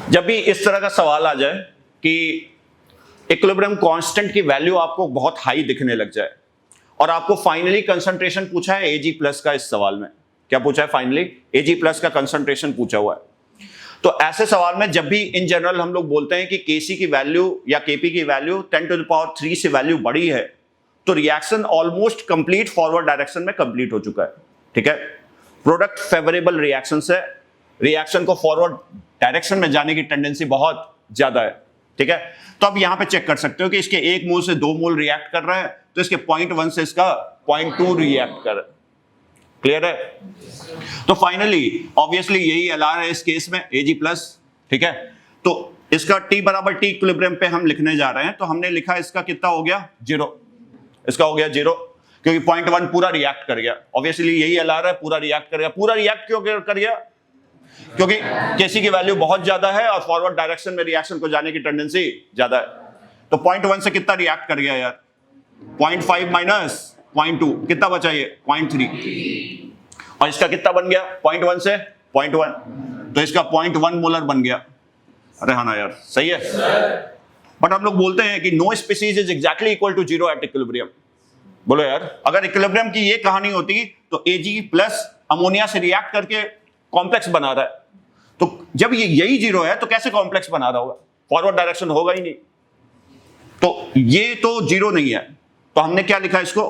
जब भी इस तरह का सवाल आ जाए कि इक्विलिब्रियम कांस्टेंट की वैल्यू आपको बहुत हाई दिखने लग जाए और आपको फाइनली कंसंट्रेशन पूछा है Ag प्लस का, इस सवाल में क्या पूछा है फाइनली? Ag प्लस का कंसंट्रेशन पूछा हुआ है। तो ऐसे सवाल में जब भी इन जनरल हम लोग बोलते हैं कि Kc की वैल्यू या Kp की वैल्यू 10⁻³ से वैल्यू बड़ी है, तो reaction almost complete forward direction में कंप्लीट हो चुका है। ठीक है, प्रोडक्ट फेवरेबल रिएक्शन से, रिएक्शन को फॉरवर्ड डायरेक्शन में जाने की टेंडेंसी बहुत ज्यादा है। ठीक है, तो अब यहां पे चेक कर सकते हो कि इसके 1 मोल से 2 मोल रिएक्ट कर रहा है, तो इसके 0.1 से इसका 0.2 रिएक्ट कर रहा है। क्लियर है? तो फाइनली ऑब्वियसली यही एलआर है इस केस में, Ag प्लस। ठीक है, तो इसका T बराबर T इक्विलिब्रियम पे हम लिखने जा रहे हैं, तो हमने लिखा इसका कितना हो गया? 0। इसका हो गया 0 क्योंकि 0.1 पूरा रिएक्ट कर गया। ऑब्वियसली यही एलआर है, पूरा रिएक्ट कर गया। पूरा रिएक्ट क्यों कर गया? क्योंकि Kc की वैल्यू बहुत ज्यादा है और फॉरवर्ड डायरेक्शन में रिएक्शन को जाने की टेंडेंसी ज्यादा है। तो 0.1 से कितना रिएक्ट कर गया यार? 0.5 माइनस 0.2, कितना बचा ये? 0.3। और इसका कितना बन गया? 0.1 से 0.1, तो इसका 0.1 मोलर बन गया। अरे हाँ ना यार, सही है। बट हम लोग बोलते हैं कि no species is exactly equal to 0 at equilibrium. बोलो यार, अगर इक्विलिब्रियम की ये कहानी होती तो Ag प्लस अमोनिया से रिएक्ट करके कॉम्प्लेक्स बना रहा है, तो जब ये यही 0 है तो कैसे कॉम्प्लेक्स बना रहा होगा? फॉरवर्ड डायरेक्शन होगा ही नहीं। तो ये तो 0 नहीं है, तो हमने क्या लिखा इसको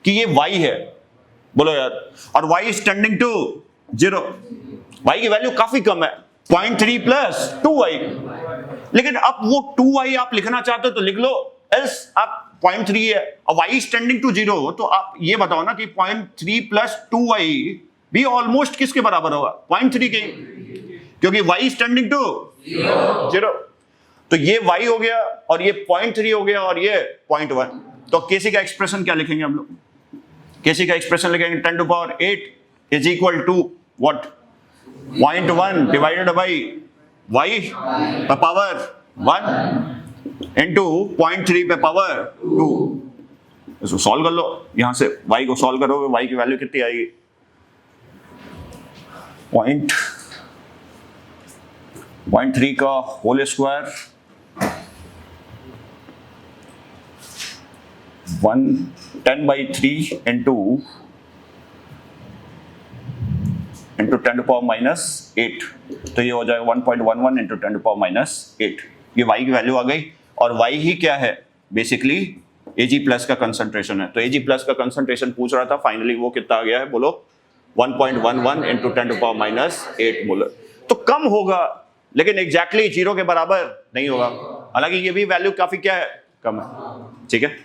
कि ये y है। बोलो यार, और y is tending to 0। y की वैल्यू काफी कम है, 0.3 प्लस 2y। लेकिन अब वो 2y आप लिखना चाहते हो तो लिख लो, एल्स आप 0.3 है और y इज टेंडिंग टू 0, तो आप ये बताओ ना कि 0.3 प्लस 2y भी ऑलमोस्ट किसके बराबर होगा? 0.3 के, क्योंकि y इज टेंडिंग टू 0। तो ये y हो गया और ये 0.3 हो गया और ये 0.1। तो Kc का एक्सप्रेशन क्या लिखेंगे हम लोग? Kc का एक्सप्रेशन लिखेंगे 10⁸ is equal to what? 0.1 divided by y पे पावर 1 इंटू 0.3 पे पावर 2। इसको सॉल्व कर लो, यहां से y को सॉल्व करोगे, y की वैल्यू कितनी आएगी? 0.3 का होल स्क्वायर 10/3 इंटू 10⁻⁸, तो ये हो जाएगा 1.11 इंटू 10⁻⁸। ये y की वैल्यू आ गई, और y ही क्या है? बेसिकली Ag प्लस का कंसंट्रेशन है। तो Ag प्लस का कंसंट्रेशन पूछ रहा था, फाइनली वो कितना आ गया है? बोलो, 1.11 इंटू 10⁻⁸ मोलर। तो कम होगा, लेकिन एग्जैक्टली 0 के बराबर नहीं होगा। हालांकि ये भी वैल्यू काफी क्या है? कम है। ठीक है।